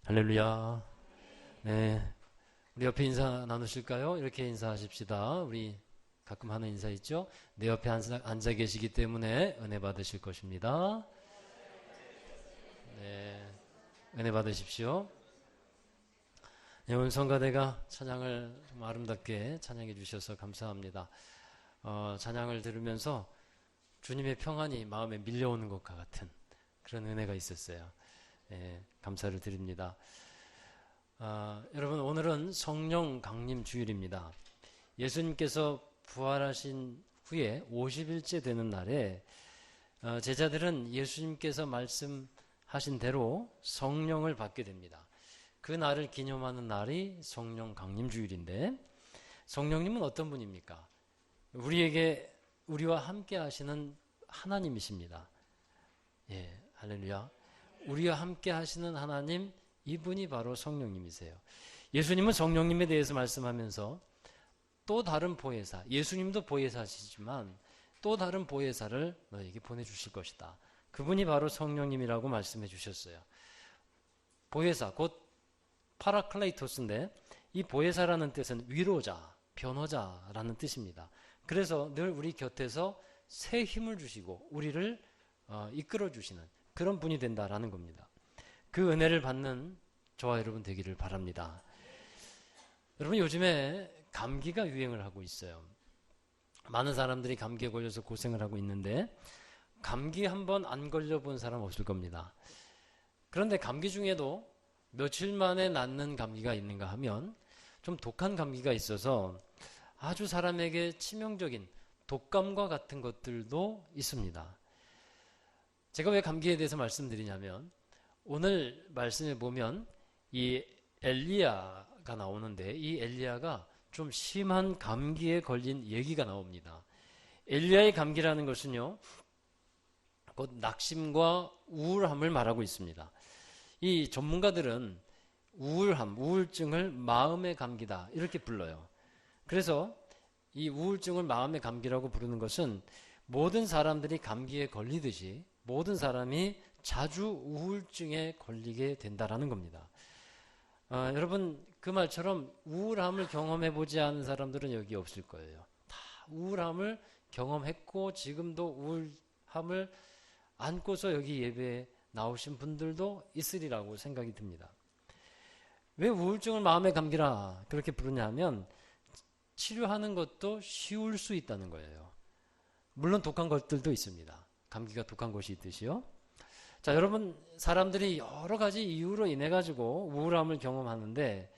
할렐루야. 네. 우리 옆에 인사 나누실까요? 이렇게 인사하십시다. 우리 가끔 하는 인사 있죠? 내 옆에 앉아 계시기 때문에 은혜 받으실 것입니다. 네. 은혜 받으십시오. 네, 오늘 성가대가 찬양을 좀 아름답게 찬양해 주셔서 감사합니다. 찬양을 들으면서 주님의 평안이 마음에 밀려오는 것과 같은 그런 은혜가 있었어요. 네, 감사를 드립니다. 여러분, 오늘은 성령 강림 주일입니다. 예수님께서 부활하신 후에 50일째 되는 날에 제자들은 예수님께서 말씀하신 대로 성령을 받게 됩니다. 그 날을 기념하는 날이 성령 강림 주일인데, 성령님은 어떤 분입니까? 우리와 함께 하시는 하나님이십니다. 예, 할렐루야. 우리와 함께 하시는 하나님, 이분이 바로 성령님이세요. 예수님은 성령님에 대해서 말씀하면서 또 다른 보혜사, 예수님도 보혜사시지만 또 다른 보혜사를 너에게 보내주실 것이다. 그분이 바로 성령님이라고 말씀해 주셨어요. 보혜사, 곧 파라클레이토스인데, 이 보혜사라는 뜻은 위로자, 변호자라는 뜻입니다. 그래서 늘 우리 곁에서 새 힘을 주시고 우리를 이끌어 주시는 그런 분이 된다라는 겁니다. 그 은혜를 받는 저와 여러분 되기를 바랍니다. 여러분, 요즘에 감기가 유행을 하고 있어요. 많은 사람들이 감기에 걸려서 고생을 하고 있는데, 감기 한번 안 걸려본 사람 없을 겁니다. 그런데 감기 중에도 며칠 만에 낫는 감기가 있는가 하면 좀 독한 감기가 있어서 아주 사람에게 치명적인 독감과 같은 것들도 있습니다. 제가 왜 감기에 대해서 말씀드리냐면, 오늘 말씀에 보면 이 엘리야가 나오는데, 이 엘리야가 좀 심한 감기에 걸린 얘기가 나옵니다. 엘리야의 감기라는 것은요, 곧 낙심과 우울함을 말하고 있습니다. 이 전문가들은 우울증을 마음의 감기다 이렇게 불러요. 그래서 이 우울증을 마음의 감기라고 부르는 것은 모든 사람들이 감기에 걸리듯이 모든 사람이 자주 우울증에 걸리게 된다라는 겁니다. 여러분, 그 말처럼 우울함을 경험해보지 않은 사람들은 여기 없을 거예요. 다 우울함을 경험했고 지금도 우울함을 안고서 여기 예배에 나오신 분들도 있으리라고 생각이 듭니다. 왜 우울증을 마음의 감기라 그렇게 부르냐면, 치료하는 것도 쉬울 수 있다는 거예요. 물론 독한 것들도 있습니다. 감기가 독한 것이 있듯이요. 자, 여러분, 사람들이 여러 가지 이유로 인해 가지고 우울함을 경험하는데,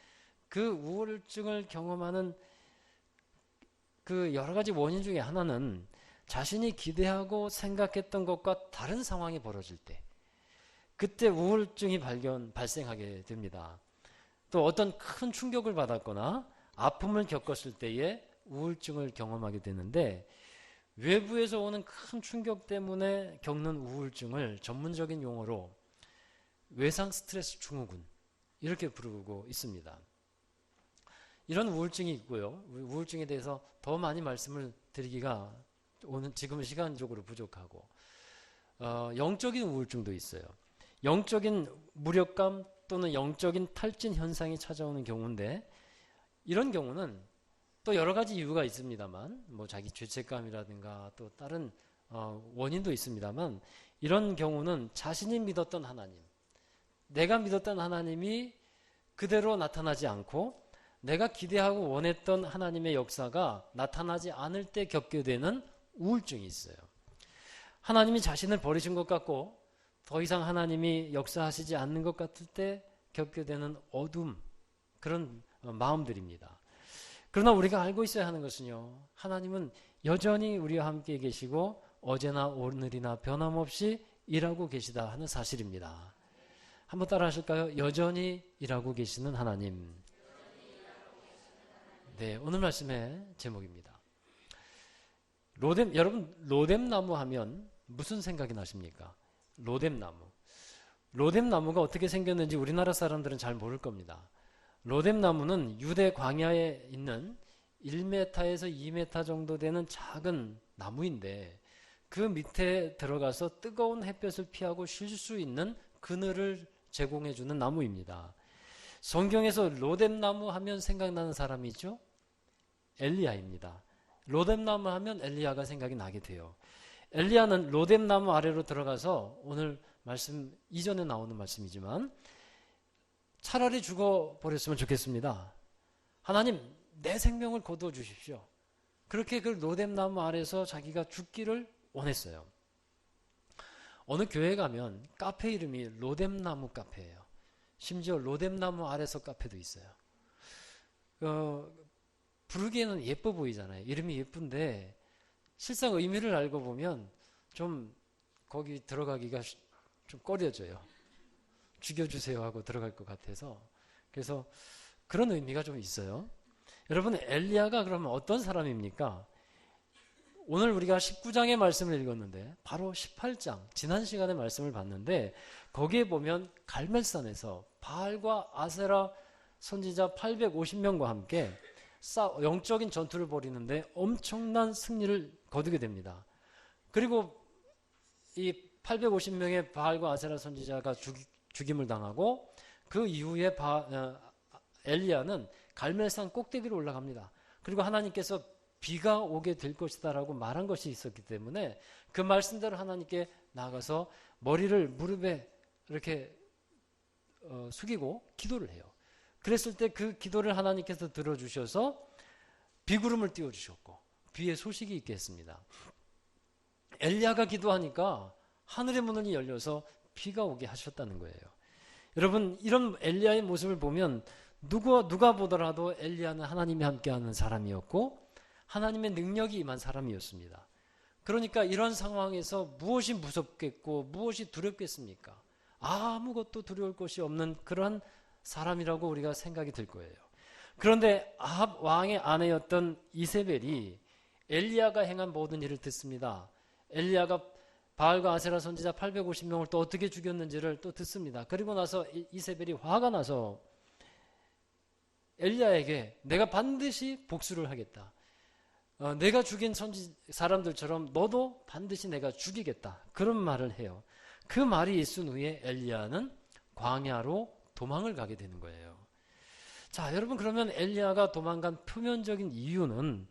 그 우울증을 경험하는 그 여러 가지 원인 중에 하나는 자신이 기대하고 생각했던 것과 다른 상황이 벌어질 때, 그때 우울증이 발생하게 됩니다. 또 어떤 큰 충격을 받았거나 아픔을 겪었을 때에 우울증을 경험하게 되는데, 외부에서 오는 큰 충격 때문에 겪는 우울증을 전문적인 용어로 외상 스트레스 증후군 이렇게 부르고 있습니다. 이런 우울증이 있고요. 우울증에 대해서 더 많이 말씀을 드리기가 오늘 지금은 시간적으로 부족하고, 영적인 우울증도 있어요. 영적인 무력감 또는 영적인 탈진 현상이 찾아오는 경우인데, 이런 경우는 또 여러 가지 이유가 있습니다만, 뭐 자기 죄책감이라든가 또 다른 원인도 있습니다만, 이런 경우는 자신이 믿었던 하나님, 내가 믿었던 하나님이 그대로 나타나지 않고 내가 기대하고 원했던 하나님의 역사가 나타나지 않을 때 겪게 되는 우울증이 있어요. 하나님이 자신을 버리신 것 같고 더 이상 하나님이 역사하시지 않는 것 같을 때 겪게 되는 어둠, 그런 마음들입니다. 그러나 우리가 알고 있어야 하는 것은요, 하나님은 여전히 우리와 함께 계시고 어제나 오늘이나 변함없이 일하고 계시다 하는 사실입니다. 한번 따라 하실까요? 여전히 일하고 계시는 하나님. 네, 오늘 말씀의 제목입니다. 여러분, 로뎀나무 하면 무슨 생각이 나십니까? 로뎀나무. 로뎀나무가 어떻게 생겼는지 우리나라 사람들은 잘 모를 겁니다. 로뎀나무는 유대 광야에 있는 1m에서 2m 정도 되는 작은 나무인데, 그 밑에 들어가서 뜨거운 햇볕을 피하고 쉴 수 있는 그늘을 제공해주는 나무입니다. 성경에서 로뎀나무 하면 생각나는 사람이 있죠? 엘리야입니다. 로뎀나무 하면 엘리야가 생각이 나게 돼요. 엘리야는 로뎀나무 아래로 들어가서 오늘 말씀 이전에 나오는 말씀이지만 차라리 죽어버렸으면 좋겠습니다. 하나님 내 생명을 거두어 주십시오. 그렇게 그 로뎀나무 아래서 자기가 죽기를 원했어요. 어느 교회 가면 카페 이름이 로뎀나무 카페예요. 심지어 로뎀나무 아래서 카페도 있어요. 부르기에는 예뻐 보이잖아요. 이름이 예쁜데 실상 의미를 알고 보면 좀 거기 들어가기가 좀 꺼려져요. 죽여주세요 하고 들어갈 것 같아서. 그래서 그런 의미가 좀 있어요. 여러분 엘리야가 그러면 어떤 사람입니까? 오늘 우리가 19장의 말씀을 읽었는데 바로 18장 지난 시간에 말씀을 봤는데 거기에 보면 갈멜산에서 바알과 아세라 선지자 850명과 함께 영적인 전투를 벌이는데 엄청난 승리를 거두게 됩니다. 그리고 이 850명의 바알과 아세라 선지자가 죽임을 당하고 그 이후에 엘리야는 갈멜산 꼭대기로 올라갑니다. 그리고 하나님께서 비가 오게 될 것이다 라고 말한 것이 있었기 때문에 그 말씀대로 하나님께 나아가서 머리를 무릎에 이렇게 숙이고 기도를 해요. 그랬을 때 그 기도를 하나님께서 들어주셔서 비구름을 띄워주셨고 비의 소식이 있게 했습니다. 엘리야가 기도하니까 하늘의 문이 열려서 비가 오게 하셨다는 거예요. 여러분 이런 엘리야의 모습을 보면 누가 보더라도 엘리야는 하나님이 함께하는 사람이었고 하나님의 능력이 임한 사람이었습니다. 그러니까 이런 상황에서 무엇이 무섭겠고 무엇이 두렵겠습니까? 아무것도 두려울 것이 없는 그러한 사람이라고 우리가 생각이 들 거예요. 그런데 아합 왕의 아내였던 이세벨이 엘리야가 행한 모든 일을 듣습니다. 엘리야가 바알과 아세라 선지자 850명을 또 어떻게 죽였는지를 또 듣습니다. 그리고 나서 이세벨이 화가 나서 엘리야에게 내가 반드시 복수를 하겠다. 내가 죽인 사람들처럼 너도 반드시 내가 죽이겠다. 그런 말을 해요. 그 말이 있은 후에 엘리야는 광야로 도망을 가게 되는 거예요. 자, 여러분 그러면 엘리야가 도망간 표면적인 이유는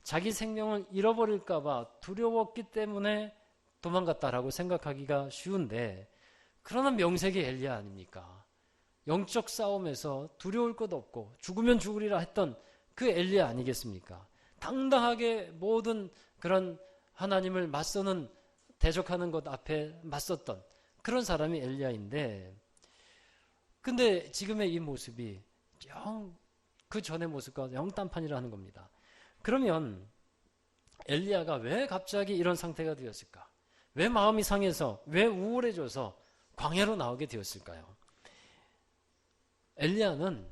자기 생명을 잃어버릴까 봐 두려웠기 때문에 도망갔다라고 생각하기가 쉬운데 그러나 명색이 엘리야 아닙니까? 영적 싸움에서 두려울 것 없고 죽으면 죽으리라 했던 그 엘리야 아니겠습니까? 당당하게 모든 그런 하나님을 맞서는 대적하는 것 앞에 맞섰던 그런 사람이 엘리야인데 근데 지금의 이 모습이 그 전의 모습과 영딴판이라 하는 겁니다. 그러면 엘리야가 왜 갑자기 이런 상태가 되었을까? 왜 마음이 상해서 왜 우울해져서 광야로 나오게 되었을까요? 엘리야는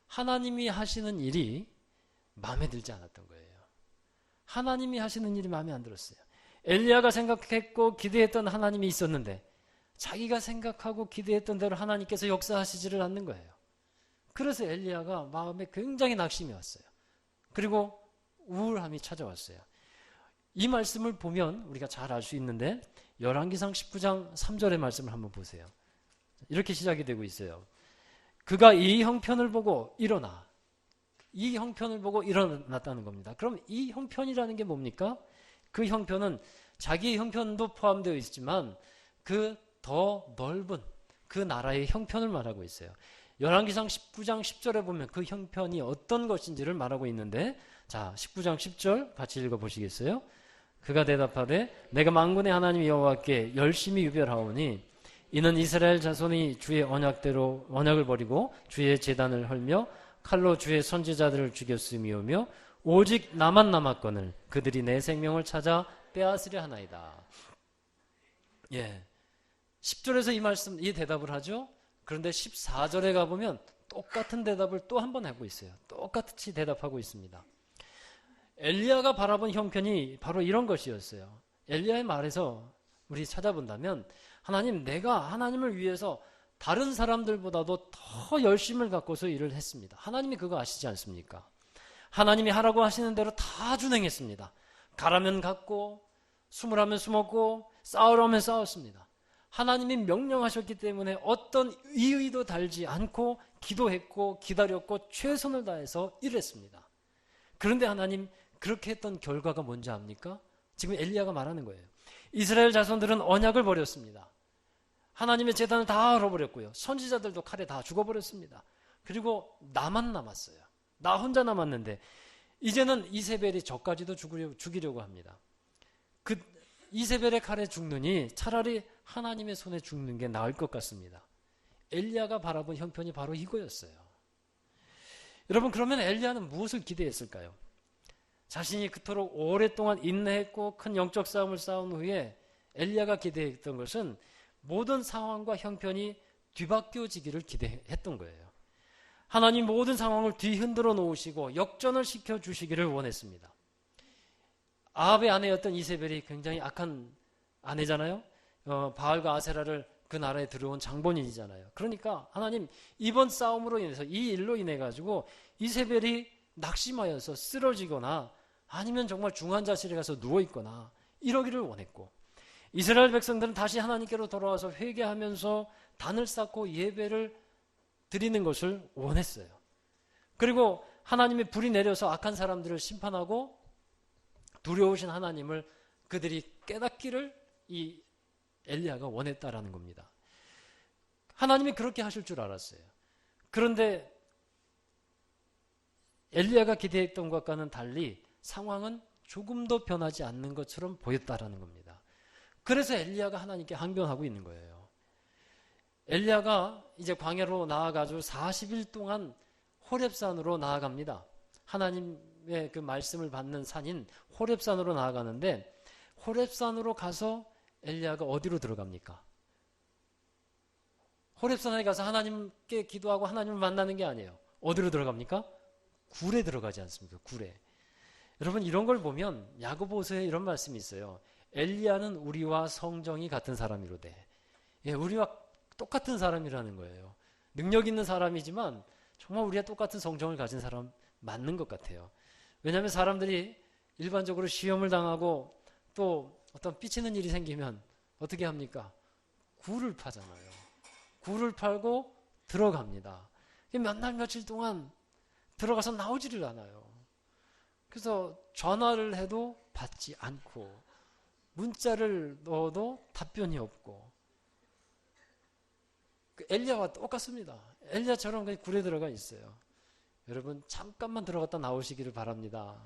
하나님이 하시는 일이 마음에 들지 않았던 거예요. 하나님이 하시는 일이 마음에 안 들었어요. 엘리야가 생각했고 기대했던 하나님이 있었는데 자기가 생각하고 기대했던 대로 하나님께서 역사하시지를 않는 거예요. 그래서 엘리야가 마음에 굉장히 낙심이 왔어요. 그리고 우울함이 찾아왔어요. 이 말씀을 보면 우리가 잘 알 수 있는데 열왕기상 19장 3절의 말씀을 한번 보세요. 이렇게 시작이 되고 있어요. 그가 이 형편을 보고 일어나. 이 형편을 보고 일어났다는 겁니다. 그럼 이 형편이라는 게 뭡니까? 그 형편은 자기의 형편도 포함되어 있지만 그 더 넓은 그 나라의 형편을 말하고 있어요. 열왕기상 19장 10절에 보면 그 형편이 어떤 것인지를 말하고 있는데 자 19장 10절 같이 읽어보시겠어요? 그가 대답하되 내가 만군의 하나님 여호와께 열심히 유별하오니 이는 이스라엘 자손이 주의 언약을 버리고 주의 제단을 헐며 칼로 주의 선지자들을 죽였음이오며 오직 나만 남았거늘 그들이 내 생명을 찾아 빼앗으려 하나이다. 예, 10절에서 이 대답을 하죠. 그런데 14절에 가보면 똑같은 대답을 또 한 번 하고 있어요. 똑같이 대답하고 있습니다. 엘리야가 바라본 형편이 바로 이런 것이었어요. 엘리야의 말에서 우리 찾아본다면 하나님, 내가 하나님을 위해서 다른 사람들보다도 더 열심을 갖고서 일을 했습니다. 하나님이 그거 아시지 않습니까? 하나님이 하라고 하시는 대로 다 준행했습니다. 가라면 갔고 숨으라면 숨었고 싸우라면 싸웠습니다. 하나님이 명령하셨기 때문에 어떤 이의도 달지 않고 기도했고 기다렸고 최선을 다해서 일했습니다. 그런데 하나님 그렇게 했던 결과가 뭔지 압니까? 지금 엘리야가 말하는 거예요. 이스라엘 자손들은 언약을 버렸습니다. 하나님의 제단을 다 얼어버렸고요. 선지자들도 칼에 다 죽어버렸습니다. 그리고 나만 남았어요. 나 혼자 남았는데 이제는 이세벨이 저까지도 죽이려고 합니다. 그 이세벨의 칼에 죽느니 차라리 하나님의 손에 죽는 게 나을 것 같습니다. 엘리야가 바라본 형편이 바로 이거였어요. 여러분, 그러면 엘리야는 무엇을 기대했을까요? 자신이 그토록 오랫동안 인내했고 큰 영적 싸움을 싸운 후에 엘리야가 기대했던 것은 모든 상황과 형편이 뒤바뀌어지기를 기대했던 거예요. 하나님 모든 상황을 뒤흔들어 놓으시고 역전을 시켜주시기를 원했습니다. 아합의 아내였던 이세벨이 굉장히 악한 아내잖아요. 바알과 아세라를 그 나라에 들어온 장본인이잖아요. 그러니까 하나님 이번 싸움으로 인해서 이 일로 인해 가지고 이세벨이 낙심하여서 쓰러지거나 아니면 정말 중환자실에 가서 누워있거나 이러기를 원했고, 이스라엘 백성들은 다시 하나님께로 돌아와서 회개하면서 단을 쌓고 예배를 드리는 것을 원했어요. 그리고 하나님의 불이 내려서 악한 사람들을 심판하고 두려우신 하나님을 그들이 깨닫기를 이 엘리야가 원했다라는 겁니다. 하나님이 그렇게 하실 줄 알았어요. 그런데 엘리야가 기대했던 것과는 달리 상황은 조금도 변하지 않는 것처럼 보였다라는 겁니다. 그래서 엘리야가 하나님께 항변하고 있는 거예요. 엘리야가 이제 광야로 나아가지고 40일 동안 호렙산으로 나아갑니다. 하나님의 그 말씀을 받는 산인 호렙산으로 나아가는데, 호렙산으로 가서 엘리야가 어디로 들어갑니까? 호렙산에 가서 하나님께 기도하고 하나님을 만나는 게 아니에요. 어디로 들어갑니까? 굴에 들어가지 않습니까? 굴에. 여러분, 이런 걸 보면 야고보서에 이런 말씀이 있어요. 엘리야는 우리와 성정이 같은 사람이로되. 예, 우리와 똑같은 사람이라는 거예요. 능력 있는 사람이지만 정말 우리와 똑같은 성정을 가진 사람 맞는 것 같아요. 왜냐하면 사람들이 일반적으로 시험을 당하고 또 어떤 삐치는 일이 생기면 어떻게 합니까? 굴을 파잖아요. 굴을 팔고 들어갑니다. 몇 날 며칠 동안 들어가서 나오지를 않아요. 그래서 전화를 해도 받지 않고 문자를 넣어도 답변이 없고, 엘리야와 똑같습니다. 엘리야처럼 그냥 굴에 들어가 있어요. 여러분, 잠깐만 들어갔다 나오시기를 바랍니다.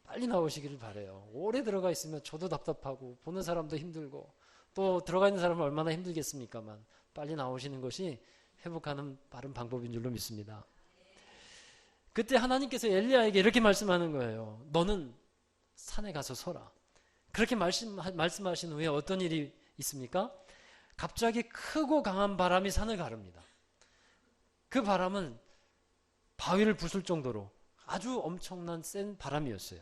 빨리 나오시기를 바라요. 오래 들어가 있으면 저도 답답하고 보는 사람도 힘들고 또 들어가 있는 사람은 얼마나 힘들겠습니까만 빨리 나오시는 것이 회복하는 빠른 방법인 줄로 믿습니다. 그때 하나님께서 엘리야에게 이렇게 말씀하는 거예요. 너는 산에 가서 서라. 그렇게 말씀하신 후에 어떤 일이 있습니까? 갑자기 크고 강한 바람이 산을 가릅니다. 그 바람은 바위를 부술 정도로 아주 엄청난 센 바람이었어요.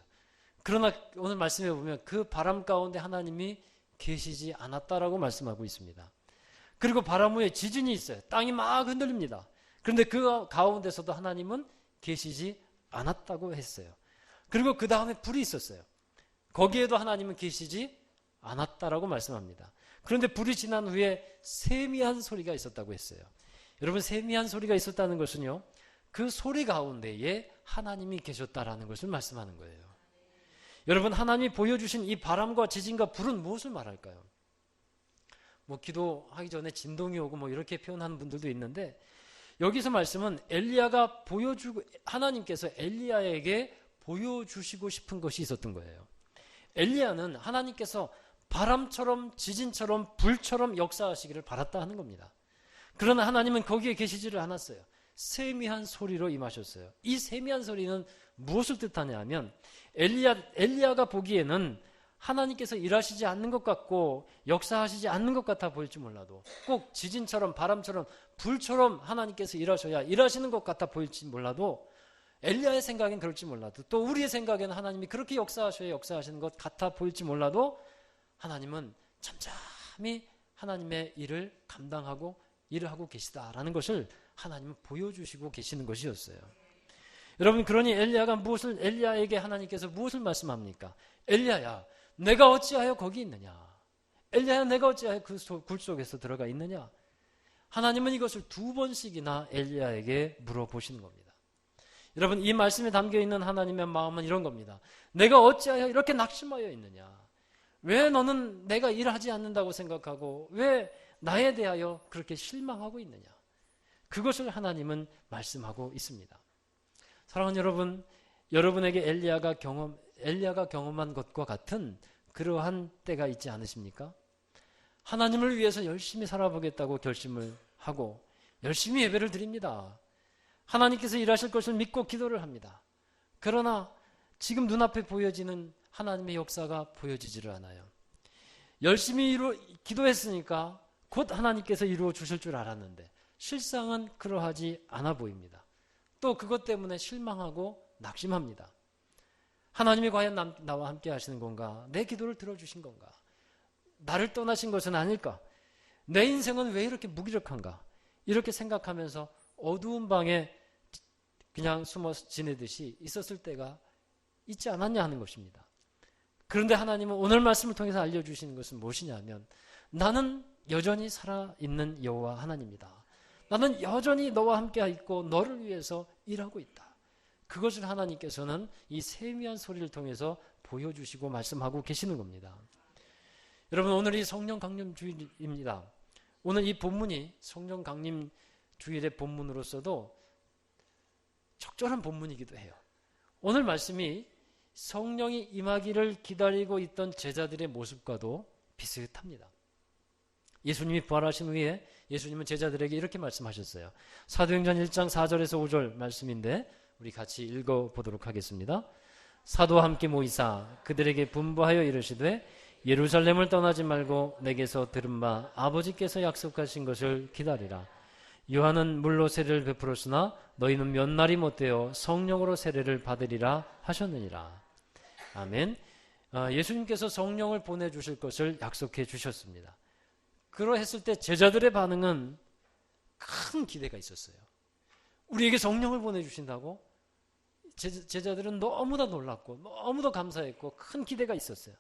그러나 오늘 말씀해 보면 그 바람 가운데 하나님이 계시지 않았다라고 말씀하고 있습니다. 그리고 바람 후에 지진이 있어요. 땅이 막 흔들립니다. 그런데 그 가운데서도 하나님은 계시지 않았다고 했어요. 그리고 그 다음에 불이 있었어요. 거기에도 하나님은 계시지 않았다라고 말씀합니다. 그런데 불이 지난 후에 세미한 소리가 있었다고 했어요. 여러분, 세미한 소리가 있었다는 것은요, 그 소리 가운데에 하나님이 계셨다라는 것을 말씀하는 거예요. 여러분, 하나님이 보여주신 이 바람과 지진과 불은 무엇을 말할까요? 기도하기 전에 진동이 오고 이렇게 표현하는 분들도 있는데, 여기서 말씀은 엘리야가 하나님께서 엘리야에게 보여주시고 싶은 것이 있었던 거예요. 엘리야는 하나님께서 바람처럼 지진처럼 불처럼 역사하시기를 바랐다 하는 겁니다. 그러나 하나님은 거기에 계시지를 않았어요. 세미한 소리로 임하셨어요. 이 세미한 소리는 무엇을 뜻하냐 하면, 엘리야가 보기에는 하나님께서 일하시지 않는 것 같고 역사하시지 않는 것 같아 보일지 몰라도, 꼭 지진처럼 바람처럼 불처럼 하나님께서 일하시는 것 같아 보일지 몰라도, 엘리야의 생각엔 그럴지 몰라도, 또 우리의 생각에는 하나님이 그렇게 역사하시는 것 같아 보일지 몰라도, 하나님은 잠잠히 하나님의 일을 감당하고 일을 하고 계시다라는 것을 하나님은 보여주시고 계시는 것이었어요. 여러분, 그러니 엘리야에게 하나님께서 무엇을 말씀합니까? 엘리야야, 내가 어찌하여 거기 있느냐? 엘리야야 내가 어찌하여 그 굴 속에서 들어가 있느냐? 하나님은 이것을 2번씩이나 엘리야에게 물어보시는 겁니다. 여러분, 이 말씀에 담겨있는 하나님의 마음은 이런 겁니다. 내가 어찌하여 이렇게 낙심하여 있느냐? 왜 너는 내가 일하지 않는다고 생각하고 왜 나에 대하여 그렇게 실망하고 있느냐? 그것을 하나님은 말씀하고 있습니다. 사랑하는 여러분, 여러분에게 엘리야가 경험한 것과 같은 그러한 때가 있지 않으십니까? 하나님을 위해서 열심히 살아보겠다고 결심을 하고 열심히 예배를 드립니다. 하나님께서 일하실 것을 믿고 기도를 합니다. 그러나 지금 눈앞에 보여지는 하나님의 역사가 보여지지를 않아요. 열심히 기도했으니까 곧 하나님께서 이루어 주실 줄 알았는데 실상은 그러하지 않아 보입니다. 또 그것 때문에 실망하고 낙심합니다. 하나님이 과연 나와 함께 하시는 건가? 내 기도를 들어주신 건가? 나를 떠나신 것은 아닐까? 내 인생은 왜 이렇게 무기력한가? 이렇게 생각하면서 어두운 방에 그냥 숨어 지내듯이 있었을 때가 있지 않았냐 하는 것입니다. 그런데 하나님은 오늘 말씀을 통해서 알려주시는 것은 무엇이냐면 나는 여전히 살아있는 여호와 하나님이다. 나는 여전히 너와 함께 있고 너를 위해서 일하고 있다. 그것을 하나님께서는 이 세미한 소리를 통해서 보여주시고 말씀하고 계시는 겁니다. 여러분, 오늘이 성령 강림 주일입니다. 오늘 이 본문이 성령 강림 주일의 본문으로서도 적절한 본문이기도 해요. 오늘 말씀이 성령이 임하기를 기다리고 있던 제자들의 모습과도 비슷합니다. 예수님이 부활하신 후에 예수님은 제자들에게 이렇게 말씀하셨어요. 사도행전 1장 4절에서 5절 말씀인데 우리 같이 읽어보도록 하겠습니다. 사도와 함께 모이사 그들에게 분부하여 이르시되 예루살렘을 떠나지 말고 내게서 들은 바 아버지께서 약속하신 것을 기다리라. 요한은 물로 세례를 베풀었으나 너희는 몇 날이 못되어 성령으로 세례를 받으리라 하셨느니라. 아멘. 예수님께서 성령을 보내주실 것을 약속해 주셨습니다. 그러했을 때 제자들의 반응은 큰 기대가 있었어요. 우리에게 성령을 보내주신다고? 제자들은 너무나 놀랐고 너무도 감사했고 큰 기대가 있었어요.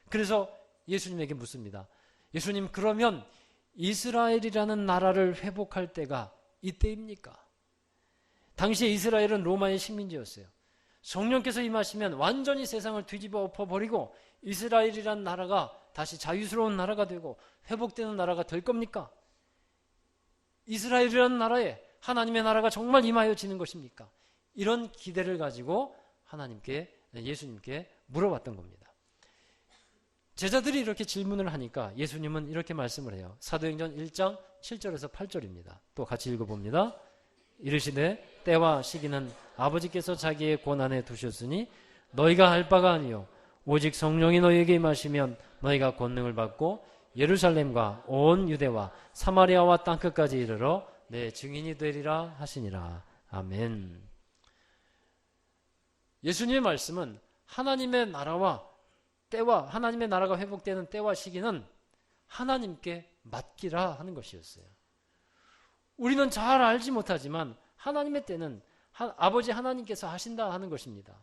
그래서 예수님에게 묻습니다. 예수님, 그러면 이스라엘이라는 나라를 회복할 때가 이때입니까? 당시에 이스라엘은 로마의 식민지였어요. 성령께서 임하시면 완전히 세상을 뒤집어 엎어버리고 이스라엘이라는 나라가 다시 자유스러운 나라가 되고 회복되는 나라가 될 겁니까? 이스라엘이라는 나라에 하나님의 나라가 정말 임하여지는 것입니까? 이런 기대를 가지고 예수님께 물어봤던 겁니다. 제자들이 이렇게 질문을 하니까 예수님은 이렇게 말씀을 해요. 사도행전 1장 7절에서 8절입니다. 또 같이 읽어봅니다. 이르시되 때와 시기는 아버지께서 자기의 권한에 두셨으니 너희가 할 바가 아니요 오직 성령이 너희에게 임하시면 너희가 권능을 받고 예루살렘과 온 유대와 사마리아와 땅끝까지 이르러 내 증인이 되리라 하시니라. 아멘. 예수님의 말씀은 하나님의 나라와 때와 하나님의 나라가 회복되는 때와 시기는 하나님께 맡기라 하는 것이었어요. 우리는 잘 알지 못하지만 하나님의 때는 아버지 하나님께서 하신다 하는 것입니다.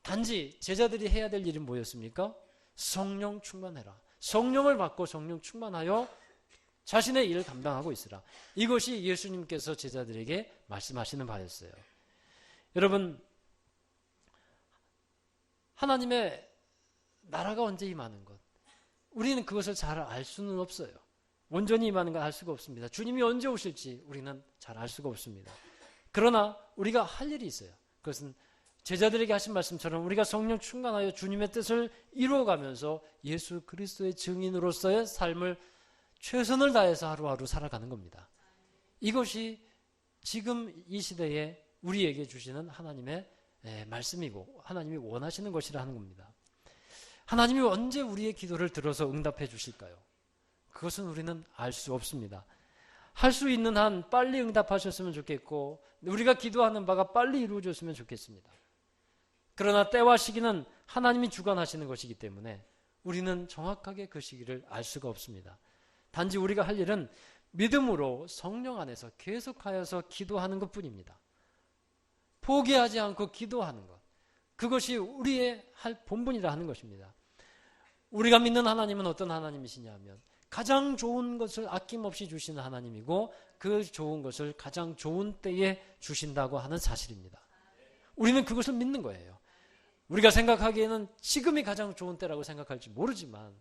단지 제자들이 해야 될 일은 뭐였습니까? 성령 충만해라. 성령을 받고 성령 충만하여 자신의 일을 감당하고 있으라. 이것이 예수님께서 제자들에게 말씀하시는 바였어요. 여러분, 하나님의 나라가 언제 임하는 것, 우리는 그것을 잘 알 수는 없어요. 온전히 임하는 걸 알 수가 없습니다. 주님이 언제 오실지 우리는 잘 알 수가 없습니다. 그러나 우리가 할 일이 있어요. 그것은 제자들에게 하신 말씀처럼 우리가 성령 충만하여 주님의 뜻을 이루어가면서 예수 그리스도의 증인으로서의 삶을 최선을 다해서 하루하루 살아가는 겁니다. 이것이 지금 이 시대에 우리에게 주시는 하나님의 말씀이고 하나님이 원하시는 것이라 하는 겁니다. 하나님이 언제 우리의 기도를 들어서 응답해 주실까요? 그것은 우리는 알 수 없습니다. 할 수 있는 한 빨리 응답하셨으면 좋겠고 우리가 기도하는 바가 빨리 이루어졌으면 좋겠습니다. 그러나 때와 시기는 하나님이 주관하시는 것이기 때문에 우리는 정확하게 그 시기를 알 수가 없습니다. 단지 우리가 할 일은 믿음으로 성령 안에서 계속하여서 기도하는 것뿐입니다. 포기하지 않고 기도하는 것, 그것이 우리의 할 본분이라 하는 것입니다. 우리가 믿는 하나님은 어떤 하나님이시냐 하면 가장 좋은 것을 아낌없이 주시는 하나님이고 그 좋은 것을 가장 좋은 때에 주신다고 하는 사실입니다. 우리는 그것을 믿는 거예요. 우리가 생각하기에는 지금이 가장 좋은 때라고 생각할지 모르지만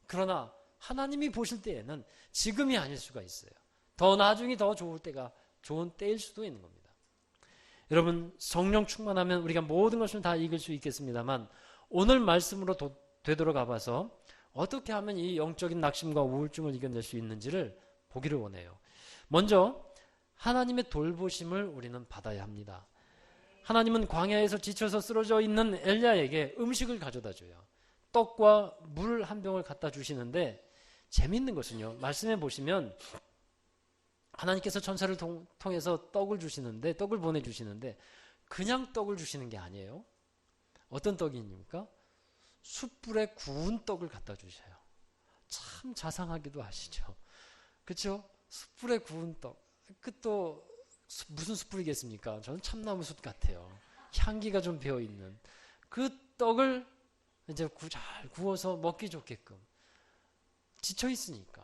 그러나 하나님이 보실 때에는 지금이 아닐 수가 있어요. 더 나중이 더 좋을 때가 좋은 때일 수도 있는 겁니다. 여러분, 성령 충만하면 우리가 모든 것을 다 이길 수 있겠습니다만 오늘 말씀으로 되돌아가 봐서 어떻게 하면 이 영적인 낙심과 우울증을 이겨낼 수 있는지를 보기를 원해요. 먼저 하나님의 돌보심을 우리는 받아야 합니다. 하나님은 광야에서 지쳐서 쓰러져 있는 엘리야에게 음식을 가져다 줘요. 떡과 물 한 병을 갖다 주시는데 재미있는 것은요, 말씀해 보시면 하나님께서 천사를 통해서 떡을 주시는데, 떡을 보내주시는데 그냥 떡을 주시는 게 아니에요. 어떤 떡입니까? 숯불에 구운 떡을 갖다 주셔요. 참 자상하기도 하시죠. 그렇죠? 숯불에 구운 떡. 그 또 무슨 숯불이겠습니까? 저는 참나무 숯 같아요. 향기가 좀 배어있는 그 떡을 이제 잘 구워서 먹기 좋게끔 지쳐 있으니까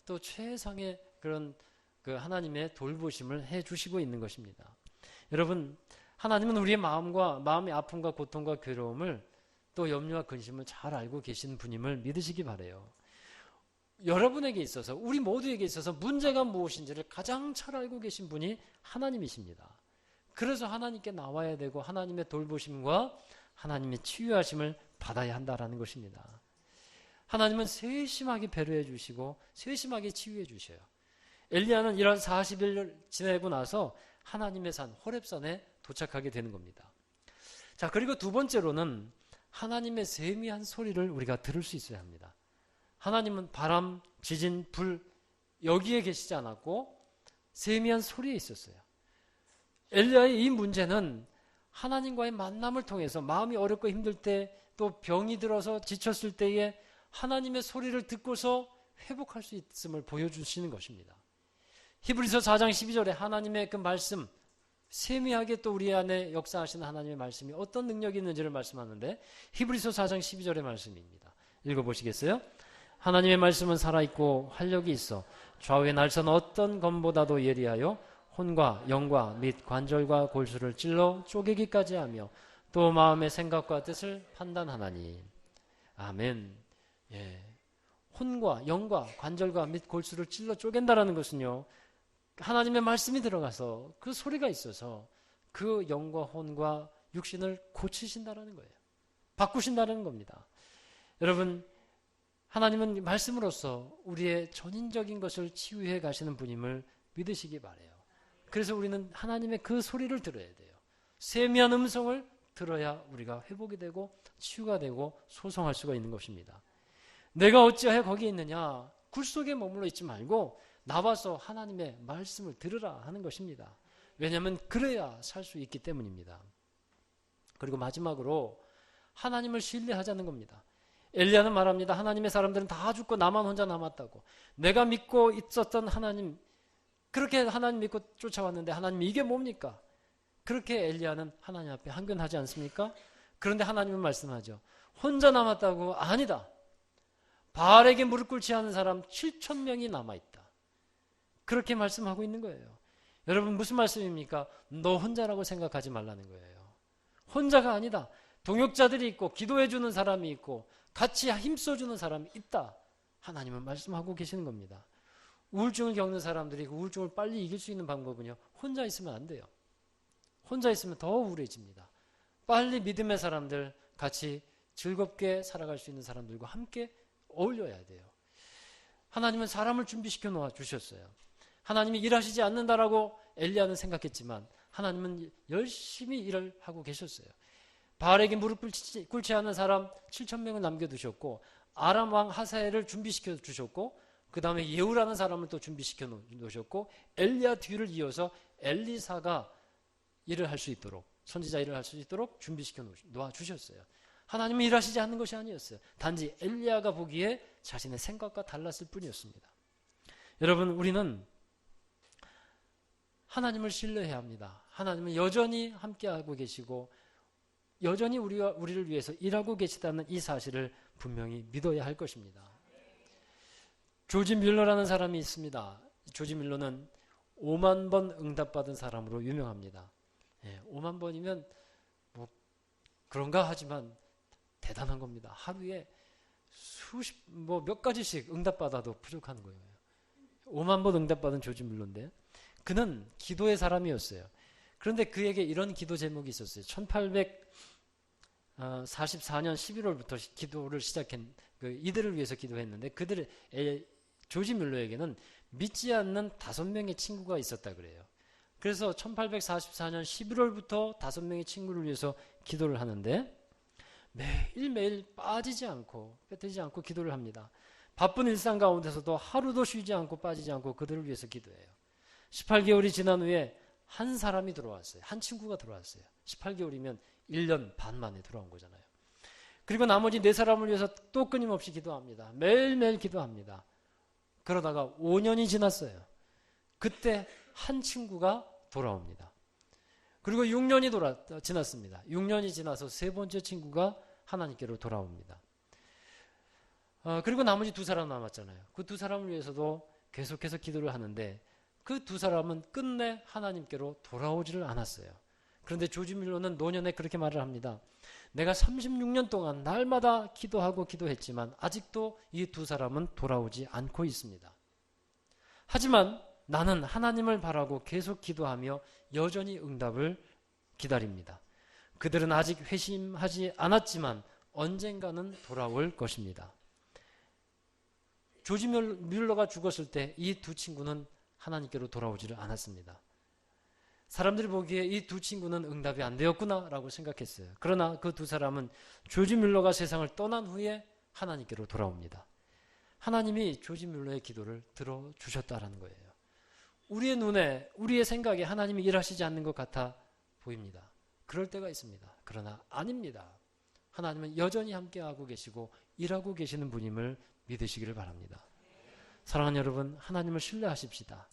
또 최상의 그런 그 하나님의 돌보심을 해주시고 있는 것입니다. 여러분, 하나님은 우리의 마음의 아픔과 고통과 괴로움을 또 염려와 근심을 잘 알고 계신 분임을 믿으시기 바라요. 여러분에게 있어서, 우리 모두에게 있어서 문제가 무엇인지를 가장 잘 알고 계신 분이 하나님이십니다. 그래서 하나님께 나와야 되고 하나님의 돌보심과 하나님의 치유하심을 받아야 한다라는 것입니다. 하나님은 세심하게 배려해 주시고 세심하게 치유해 주셔요. 엘리야는 이런 40일을 지내고 나서 하나님의 산 호렙산에 도착하게 되는 겁니다. 자, 그리고 두 번째로는 하나님의 세미한 소리를 우리가 들을 수 있어야 합니다. 하나님은 바람, 지진, 불 여기에 계시지 않았고 세미한 소리에 있었어요. 엘리야의 이 문제는 하나님과의 만남을 통해서 마음이 어렵고 힘들 때, 또 병이 들어서 지쳤을 때에 하나님의 소리를 듣고서 회복할 수 있음을 보여주시는 것입니다. 히브리서 4장 12절에 하나님의 그 말씀, 세미하게 또 우리 안에 역사하시는 하나님의 말씀이 어떤 능력이 있는지를 말씀하는데 히브리서 4장 12절의 말씀입니다. 읽어보시겠어요? 하나님의 말씀은 살아있고 활력이 있어 좌우의 날선 어떤 검보다도 예리하여 혼과 영과 및 관절과 골수를 찔러 쪼개기까지 하며 또 마음의 생각과 뜻을 판단하나니. 아멘. 예. 혼과 영과 관절과 및 골수를 찔러 쪼갠다라는 것은요, 하나님의 말씀이 들어가서 그 소리가 있어서 그 영과 혼과 육신을 고치신다라는 거예요. 바꾸신다는 겁니다. 여러분, 하나님은 말씀으로써 우리의 전인적인 것을 치유해 가시는 분임을 믿으시기 바라요. 그래서 우리는 하나님의 그 소리를 들어야 돼요. 세미한 음성을 들어야 우리가 회복이 되고 치유가 되고 소성할 수가 있는 것입니다. 내가 어찌하여 거기에 있느냐? 굴 속에 머물러 있지 말고 나와서 하나님의 말씀을 들으라 하는 것입니다. 왜냐하면 그래야 살 수 있기 때문입니다. 그리고 마지막으로 하나님을 신뢰하자는 겁니다. 엘리야는 말합니다. 하나님의 사람들은 다 죽고 나만 혼자 남았다고. 내가 믿고 있었던 하나님, 그렇게 하나님 믿고 쫓아왔는데 하나님 이게 뭡니까? 그렇게 엘리야는 하나님 앞에 항변하지 않습니까? 그런데 하나님은 말씀하죠. 혼자 남았다고? 아니다. 바알에게 무릎 꿇지 않은 사람 7,000명이 남아있다. 그렇게 말씀하고 있는 거예요. 여러분, 무슨 말씀입니까? 너 혼자라고 생각하지 말라는 거예요. 혼자가 아니다. 동역자들이 있고 기도해주는 사람이 있고 같이 힘써주는 사람이 있다. 하나님은 말씀하고 계시는 겁니다. 우울증을 겪는 사람들이 그 우울증을 빨리 이길 수 있는 방법은요, 혼자 있으면 안 돼요. 혼자 있으면 더 우울해집니다. 빨리 믿음의 사람들, 같이 즐겁게 살아갈 수 있는 사람들과 함께 어울려야 돼요. 하나님은 사람을 준비시켜 놓아 주셨어요. 하나님이 일하시지 않는다라고 엘리야는 생각했지만 하나님은 열심히 일을 하고 계셨어요. 바알에게 무릎 꿇지 않은 사람 7,000명을 남겨두셨고, 아람 왕 하사엘을 준비시켜 주셨고, 그 다음에 예후라는 사람을 또 준비시켜 놓으셨고, 엘리야 뒤를 이어서 엘리사가 일을 할 수 있도록, 선지자 일을 할 수 있도록 준비시켜 놓아 주셨어요. 하나님은 일하시지 않는 것이 아니었어요. 단지 엘리야가 보기에 자신의 생각과 달랐을 뿐이었습니다. 여러분, 우리는 하나님을 신뢰해야 합니다. 하나님은 여전히 함께하고 계시고 여전히 우리를 위해서 일하고 계시다는 이 사실을 분명히 믿어야 할 것입니다. 조지 뮬러라는 사람이 있습니다. 조지 뮬러는 5만 번 응답받은 사람으로 유명합니다. 5만 번이면 뭐 그런가 하지만 대단한 겁니다. 하루에 몇 가지씩 응답받아도 부족한 거예요. 5만 번 응답받은 조지 뮬러인데 그는 기도의 사람이었어요. 그런데 그에게 이런 기도 제목이 있었어요. 1844년 11월부터 기도를 시작한 이들을 위해서 기도했는데 조지 뮬러에게는 믿지 않는 5명의 친구가 있었다 그래요. 그래서 1844년 11월부터 5명의 친구를 위해서 기도를 하는데 매일매일 빠뜨리지 않고 기도를 합니다. 바쁜 일상 가운데서도 하루도 쉬지 않고 빠지지 않고 그들을 위해서 기도해요. 18개월이 지난 후에 한 사람이 들어왔어요. 한 친구가 들어왔어요. 18개월이면 1년 반 만에 들어온 거잖아요. 그리고 나머지 4사람을 위해서 또 끊임없이 기도합니다. 매일매일 기도합니다. 그러다가 5년이 지났어요. 그때 한 친구가 돌아옵니다. 그리고 6년이 지났습니다. 6년이 지나서 3번째 친구가 하나님께로 돌아옵니다. 그리고 나머지 2사람 남았잖아요. 그 2사람을 위해서도 계속해서 기도를 하는데 그 2사람은 끝내 하나님께로 돌아오지를 않았어요. 그런데 조지 뮬러는 노년에 그렇게 말을 합니다. 내가 36년 동안 날마다 기도하고 기도했지만 아직도 이 2사람은 돌아오지 않고 있습니다. 하지만 나는 하나님을 바라고 계속 기도하며 여전히 응답을 기다립니다. 그들은 아직 회심하지 않았지만 언젠가는 돌아올 것입니다. 조지 뮬러가 죽었을 때 이 2 친구는 하나님께로 돌아오지를 않았습니다. 사람들이 보기에 이 2 친구는 응답이 안 되었구나 라고 생각했어요. 그러나 그 2사람은 조지 뮬러가 세상을 떠난 후에 하나님께로 돌아옵니다. 하나님이 조지 뮬러의 기도를 들어주셨다라는 거예요. 우리의 눈에, 우리의 생각에 하나님이 일하시지 않는 것 같아 보입니다. 그럴 때가 있습니다. 그러나 아닙니다. 하나님은 여전히 함께하고 계시고 일하고 계시는 분임을 믿으시기를 바랍니다. 사랑하는 여러분, 하나님을 신뢰하십시다.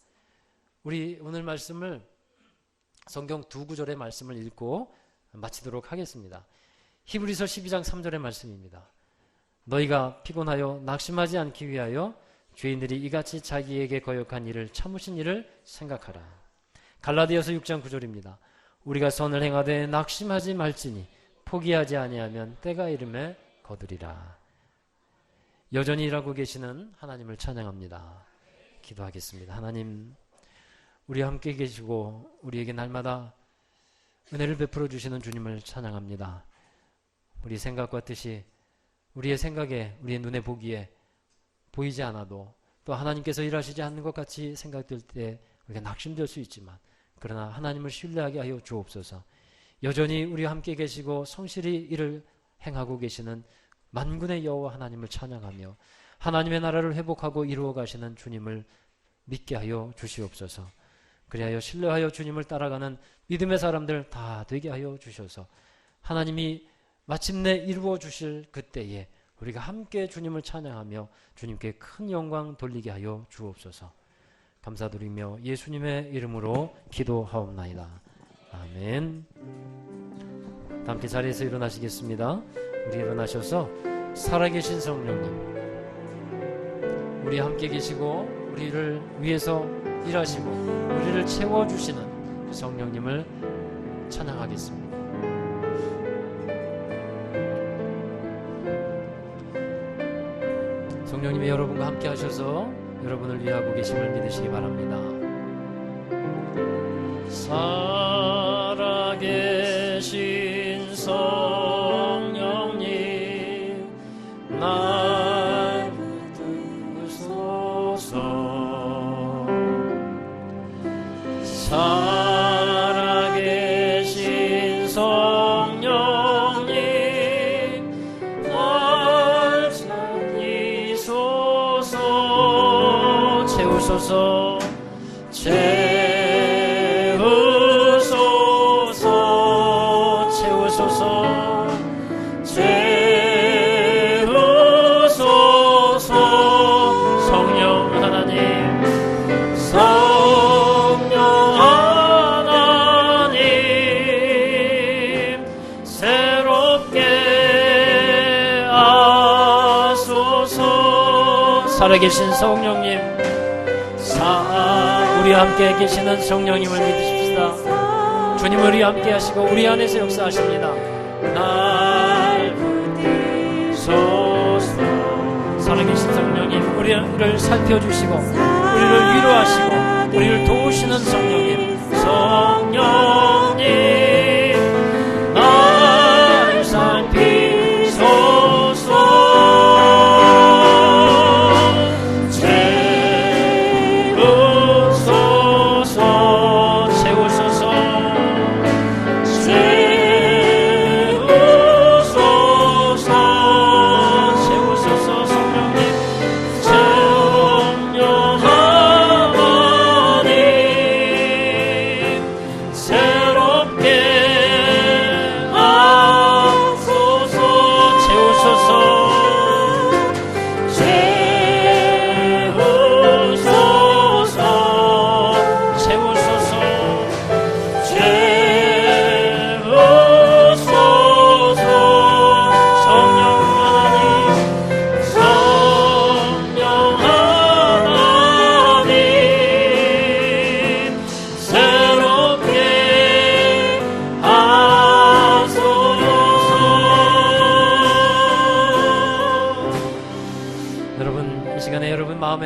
우리 오늘 말씀을 성경 2구절의 말씀을 읽고 마치도록 하겠습니다. 히브리서 12장 3절의 말씀입니다. 너희가 피곤하여 낙심하지 않기 위하여 죄인들이 이같이 자기에게 거역한 일을 참으신 일을 생각하라. 갈라디아서 6장 9절입니다. 우리가 선을 행하되 낙심하지 말지니 포기하지 아니하면 때가 이름에 거두리라. 여전히 일하고 계시는 하나님을 찬양합니다. 기도하겠습니다. 하나님, 우리와 함께 계시고 우리에게 날마다 은혜를 베풀어 주시는 주님을 찬양합니다. 우리 생각과 뜻이 우리의 생각에, 우리의 눈에 보기에 보이지 않아도 또 하나님께서 일하시지 않는 것 같이 생각될 때 우리가 낙심될 수 있지만 그러나 하나님을 신뢰하게 하여 주옵소서. 여전히 우리와 함께 계시고 성실히 일을 행하고 계시는 만군의 여호와 하나님을 찬양하며 하나님의 나라를 회복하고 이루어 가시는 주님을 믿게 하여 주시옵소서. 그리하여 신뢰하여 주님을 따라가는 믿음의 사람들 다 되게 하여 주셔서 하나님이 마침내 이루어 주실 그때에 우리가 함께 주님을 찬양하며 주님께 큰 영광 돌리게 하여 주옵소서. 감사드리며 예수님의 이름으로 기도하옵나이다. 아멘. 다 함께 자리에서 일어나시겠습니다. 우리 일어나셔서 살아계신 성령님, 우리 함께 계시고 우리를 위해서 일하시고 우리를 채워주시는 성령님을 찬양하겠습니다. 성령님이 여러분과 함께 하셔서 여러분을 위하고 계심을 믿으시기 바랍니다. 살아계신 성령님 날 붙드소서. 살아계신 성령님 날 살리소서. 채우소서. 새로 살아계신 성령님, 우리와 함께 계시는 성령님을 믿으십시다. 주님 우리 함께 하시고 우리 안에서 역사하십니다. 날 붙드소서. 살아계신 성령님, 우리를 살펴주시고 우리를 위로하시고 우리를 도우시는 성령님, 성령님 날 살피소서.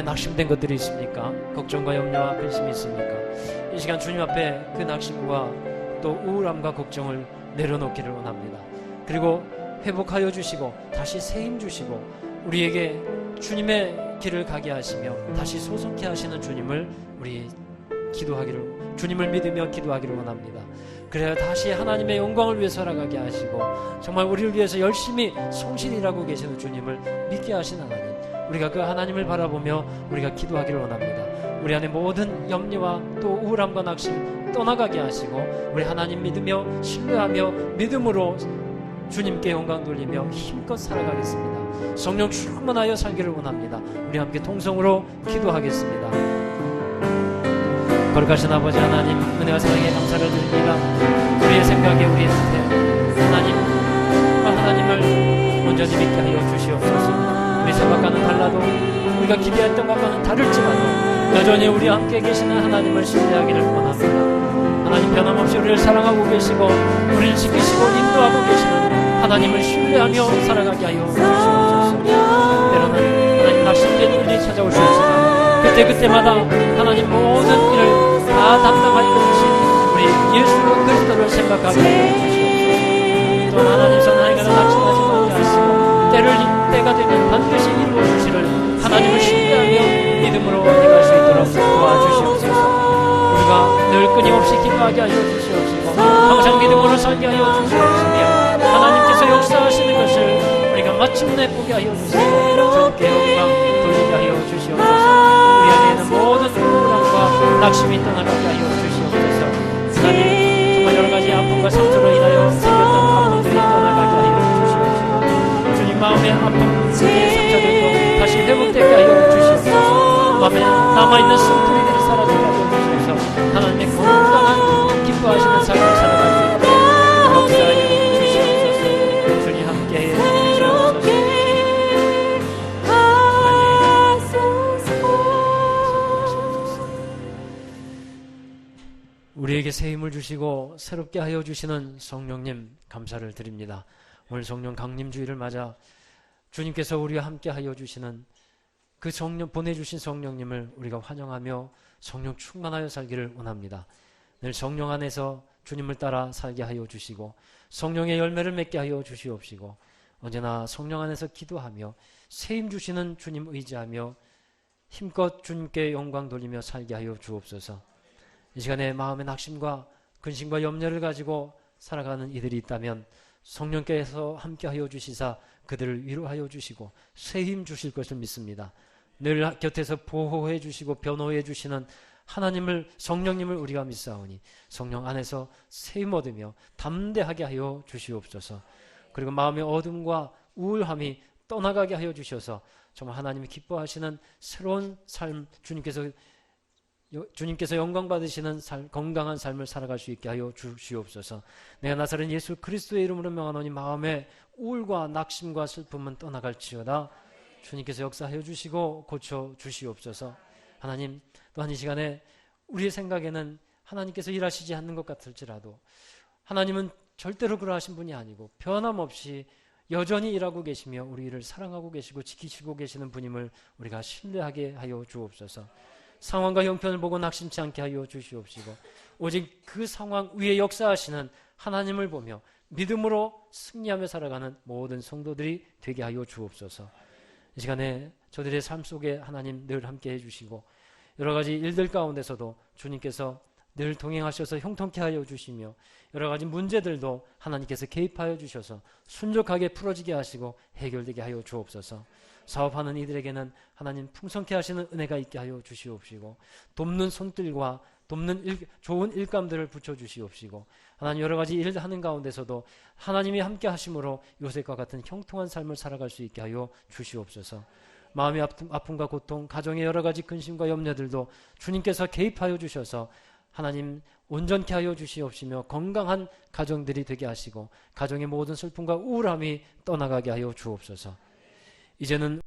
낙심된 것들이 있습니까? 걱정과 염려와 근심이 있습니까? 이 시간 주님 앞에 그 낙심과 또 우울함과 걱정을 내려놓기를 원합니다. 그리고 회복하여 주시고 다시 새 힘 주시고 우리에게 주님의 길을 가게 하시며 다시 소속케 하시는 주님을 우리 주님을 믿으며 기도하기를 원합니다. 그래야 다시 하나님의 영광을 위해 살아가게 하시고 정말 우리를 위해서 열심히 성실히 일하고 계시는 주님을 믿게 하시는 하나님, 우리가 그 하나님을 바라보며 우리가 기도하기를 원합니다. 우리 안에 모든 염려와 또 우울함과 낙심 떠나가게 하시고 우리 하나님 믿으며 신뢰하며 믿음으로 주님께 영광 돌리며 힘껏 살아가겠습니다. 성령 충만하여 살기를 원합니다. 우리 함께 통성으로 기도하겠습니다. 거룩하신 아버지 하나님, 은혜와 사랑에 감사를 드립니다. 우리의 생각에 우리의 뜻에 하나님을 온전히 믿게 하여 주시옵소서. 우리 생각과는 달라도 우리가 기대했던 것과는 다를지라도 여전히 우리와 함께 계시는 하나님을 신뢰하기를 원합니다. 하나님 변함없이 우리를 사랑하고 계시고 우리를 지키시고 인도하고 계시는 하나님을 신뢰하며 살아가게 하여 주시옵소서. 때로는 하나님 낙심된 일이 찾아올 수 있지만 그때마다 하나님 모든 일을 다 담당하여 주신 우리 예수 그리스도를 생각하게 하여 주시옵소서. 또한 하나님 선하에게는 낙심하지 말게 하시고 때가 되면 반드시 이루어 주시를 하나님을 신뢰하며 믿음으로 행할 수 있도록 도와주시옵소서. 우리가 늘 끊임없이 기도하게 하여 주시옵시고 항상 믿음으로 살게 하여 주시옵시며 하나님께서 역사하시는 것을 우리가 마침내 보게 하여 주시고 주님께 영광 돌리게 하여 주시옵소서. 우리 안에 있는 모든 우울함과 낙심이 떠나가게 하여 주시옵소서. 하나님 정말 여러가지 아픔과 상처로 인하여 생겼던 아픔들이 떠나가게 하여 주시옵소서. 주님 마음의 아픔, 우리의 상처들도 다시 회복되게 하여 주시옵소서. 마음에 남아있는 숨소리들이 사라지게 하여 주시옵소서. 하나님의 건강한 기뻐하시는 삶을 살아갈 수 있도록 역사하여 주시옵소서. 주님 함께해 주시옵소서. 우리에게 새 힘을 주시고 새롭게 하여 주시는 성령님 감사를 드립니다. 오늘 성령 강림주의를 맞아 주님께서 우리와 함께 하여 주시는 그 성령, 보내주신 성령님을 우리가 환영하며 성령 충만하여 살기를 원합니다. 늘 성령 안에서 주님을 따라 살게 하여 주시고 성령의 열매를 맺게 하여 주시옵시고 언제나 성령 안에서 기도하며 새 힘 주시는 주님 의지하며 힘껏 주님께 영광 돌리며 살게 하여 주옵소서. 이 시간에 마음의 낙심과 근심과 염려를 가지고 살아가는 이들이 있다면 성령께서 함께하여 주시사 그들을 위로하여 주시고 새 힘 주실 것을 믿습니다. 늘 곁에서 보호해 주시고 변호해 주시는 하나님을, 성령님을 우리가 믿사오니 성령 안에서 새 힘 얻으며 담대하게 하여 주시옵소서. 그리고 마음의 어둠과 우울함이 떠나가게 하여 주셔서 정말 하나님이 기뻐하시는 새로운 삶, 주님께서 영광 받으시는 건강한 삶을 살아갈 수 있게 하여 주시옵소서. 내가 나사렛 예수 그리스도의 이름으로 명하노니 마음의 우울과 낙심과 슬픔은 떠나갈지어다. 주님께서 역사하여 주시고 고쳐 주시옵소서. 하나님, 또한 이 시간에 우리의 생각에는 하나님께서 일하시지 않는 것 같을지라도 하나님은 절대로 그러하신 분이 아니고 변함없이 여전히 일하고 계시며 우리를 사랑하고 계시고 지키시고 계시는 분임을 우리가 신뢰하게 하여 주옵소서. 상황과 형편을 보고 낙심치 않게 하여 주시옵시고 오직 그 상황 위에 역사하시는 하나님을 보며 믿음으로 승리하며 살아가는 모든 성도들이 되게 하여 주옵소서. 이 시간에 저들의 삶 속에 하나님 늘 함께 해주시고 여러 가지 일들 가운데서도 주님께서 늘 동행하셔서 형통케 하여 주시며 여러 가지 문제들도 하나님께서 개입하여 주셔서 순적하게 풀어지게 하시고 해결되게 하여 주옵소서. 사업하는 이들에게는 하나님 풍성케 하시는 은혜가 있게 하여 주시옵시고 돕는 손길과 돕는 좋은 일감들을 붙여주시옵시고 하나님 여러 가지 일을 하는 가운데서도 하나님이 함께 하심으로 요셉과 같은 형통한 삶을 살아갈 수 있게 하여 주시옵소서. 마음의 아픔과 고통, 가정의 여러 가지 근심과 염려들도 주님께서 개입하여 주셔서 하나님 온전케 하여 주시옵시며 건강한 가정들이 되게 하시고 가정의 모든 슬픔과 우울함이 떠나가게 하여 주옵소서. 이제는